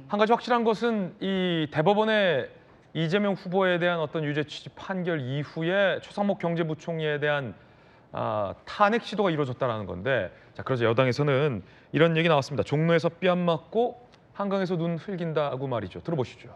한 가지 확실한 것은 이 대법원의 이재명 후보에 대한 어떤 유죄 취지 판결 이후에 최상목 경제부총리에 대한 탄핵 시도가 이루어졌다는 건데, 자, 그러자 여당에서는 이런 얘기 나왔습니다. 종로에서 뺨 맞고 한강에서 눈 흘긴다고 말이죠. 들어보시죠.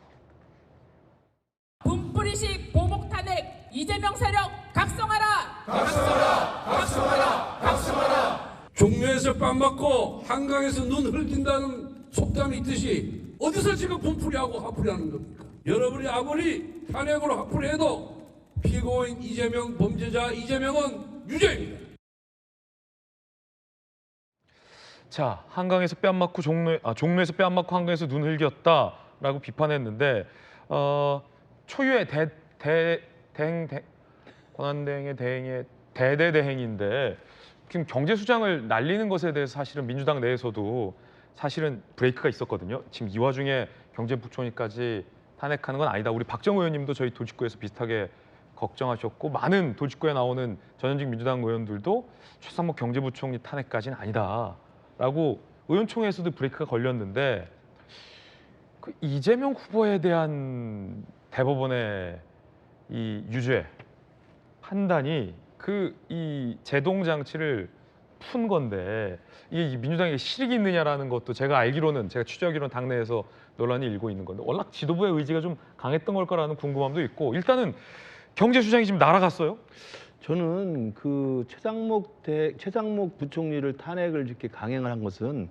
분풀이식 보복 탄핵 이재명 세력 각성하라! 각성하라! 각성하라! 각성하라! 종로에서 뺨 맞고 한강에서 눈 흘긴다는 속담이 있듯이 어디서 지금 분풀이하고 화풀이하는 겁니까? 여러분이 아무리 탄핵으로 화풀이해도 피고인 이재명, 범죄자 이재명은 유죄입니다. 자, 한강에서 뺨 맞고 종로에서 뺨 맞고 한강에서 눈 흘겼다라고 비판했는데, 초유의 권한대행의 대행의 대대대행인데 지금 경제수장을 날리는 것에 대해서 사실은 민주당 내에서도 사실은 브레이크가 있었거든요. 지금 이 와중에 경제부총리까지 탄핵하는 건 아니다. 우리 박정우 의원님도 저희 돌직구에서 비슷하게 걱정하셨고, 많은 돌직구에 나오는 전현직 민주당 의원들도 최상목 경제부총리 탄핵까지는 아니다라고 의원총회에서도 브레이크가 걸렸는데, 그 이재명 후보에 대한 대법원의 이 유죄 판단이 이 제동 장치를 푼 건데 이게 민주당에 실익이 있느냐라는 것도 제가 취재하기로는 당내에서 논란이 일고 있는 건데, 워낙 지도부의 의지가 좀 강했던 걸 거라는 궁금함도 있고, 일단은 경제수장이 지금 날아갔어요. 저는 그 최상목 부총리를 탄핵을 이렇게 강행을 한 것은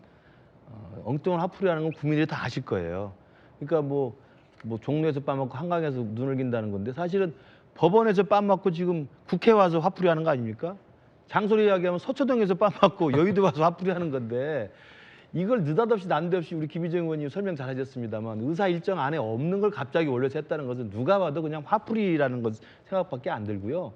엉뚱한 화풀이하는 건 국민들이 다 아실 거예요. 그러니까 뭐 종로에서 뺨 맞고 한강에서 눈을 긴다는 건데, 사실은 법원에서 뺨 맞고 지금 국회 와서 화풀이하는 거 아닙니까? 장소리 이야기하면 서초동에서 뺨 맞고 여의도 와서 화풀이하는 건데, 이걸 느닷없이 난데없이 우리 김희정 의원님 설명 잘하셨습니다만 의사 일정 안에 없는 걸 갑자기 올려서 했다는 것은 누가 봐도 그냥 화풀이라는 것 생각밖에 안 들고요.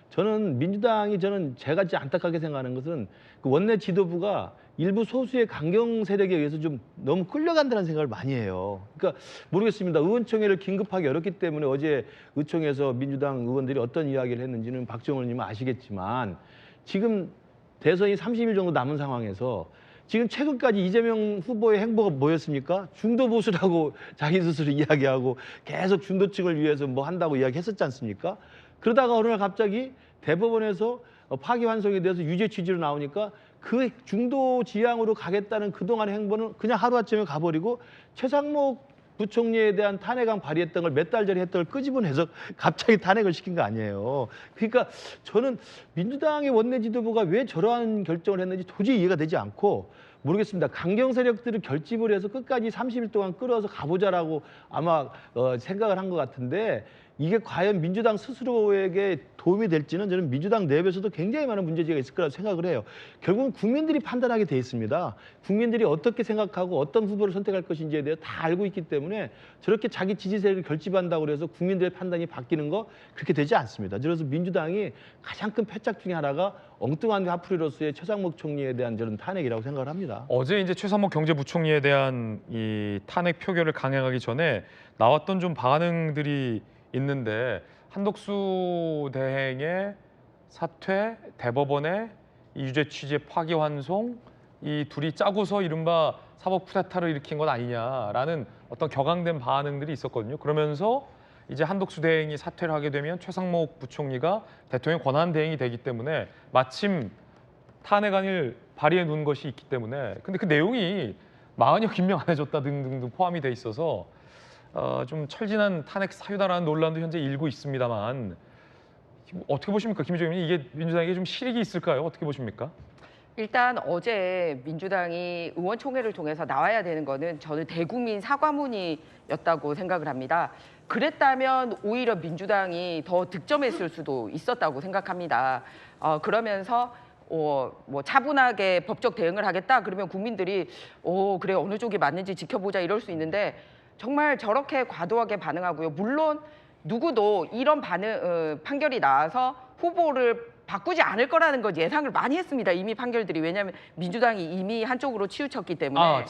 저는 민주당이 제가 진짜 안타깝게 생각하는 것은 그 원내 지도부가 일부 소수의 강경 세력에 의해서 좀 너무 끌려간다는 생각을 많이 해요. 그러니까 모르겠습니다. 의원총회를 긴급하게 열었기 때문에 어제 의총에서 민주당 의원들이 어떤 이야기를 했는지는 박정우 의원님은 아시겠지만, 지금 대선이 30일 정도 남은 상황에서 지금 최근까지 이재명 후보의 행보가 뭐였습니까? 중도 보수라고 자기 스스로 이야기하고 계속 중도 측을 위해서 뭐 한다고 이야기했었지 않습니까? 그러다가 어느 날 갑자기 대법원에서 파기환송에 대해서 유죄 취지로 나오니까 그 중도 지향으로 가겠다는 그동안의 행보는 그냥 하루아침에 가버리고, 최상목 부총리에 대한 탄핵안 발의했던 걸 몇 달 전에 했던 걸 끄집어내서 갑자기 탄핵을 시킨 거 아니에요. 그러니까 저는 민주당의 원내 지도부가 왜 저러한 결정을 했는지 도저히 이해가 되지 않고, 모르겠습니다. 강경 세력들을 결집을 해서 끝까지 30일 동안 끌어서 가보자라고 아마 생각을 한 것 같은데, 이게 과연 민주당 스스로에게 도움이 될지는 저는 민주당 내부에서도 굉장히 많은 문제제기가 있을 거라고 생각을 해요. 결국은 국민들이 판단하게 돼 있습니다. 국민들이 어떻게 생각하고 어떤 후보를 선택할 것인지에 대해 다 알고 있기 때문에 저렇게 자기 지지 세력을 결집한다고 해서 국민들의 판단이 바뀌는 거 그렇게 되지 않습니다. 그래서 민주당이 가장 큰 패착 중에 하나가 엉뚱한 화풀이로서의 최상목 총리에 대한 저는 탄핵이라고 생각을 합니다. 어제 이제 최상목 경제부총리에 대한 이 탄핵 표결을 강행하기 전에 나왔던 좀 반응들이 있는데, 한덕수 대행의 사퇴, 대법원의 유죄 취지의 파기환송, 이 둘이 짜고서 이른바 사법 쿠데타를 일으킨 것 아니냐라는 어떤 격앙된 반응들이 있었거든요. 그러면서 이제 한덕수 대행이 사퇴를 하게 되면 최상목 부총리가 대통령 권한 대행이 되기 때문에 마침 탄핵안을 발의해 놓은 것이 있기 때문에, 근데 그 내용이 40여 김명 안 해줬다 등등등 포함이 돼 있어서 좀 철진한 탄핵 사유다라는 논란도 현재 일고 있습니다만, 어떻게 보십니까, 김희정 의원님? 이게 민주당에게 좀 실익이 있을까요? 어떻게 보십니까? 일단 어제 민주당이 의원총회를 통해서 나와야 되는 거는 저는 대국민 사과문이었다고 생각을 합니다. 그랬다면 오히려 민주당이 더 득점했을 수도 있었다고 생각합니다. 그러면서 뭐 차분하게 법적 대응을 하겠다 그러면 국민들이 그래 어느 쪽이 맞는지 지켜보자 이럴 수 있는데, 정말 저렇게 과도하게 반응하고요. 물론 누구도 이런 판결이 나와서 후보를 바꾸지 않을 거라는 걸 예상을 많이 했습니다. 이미 판결들이. 왜냐하면 민주당이 이미 한쪽으로 치우쳤기 때문에.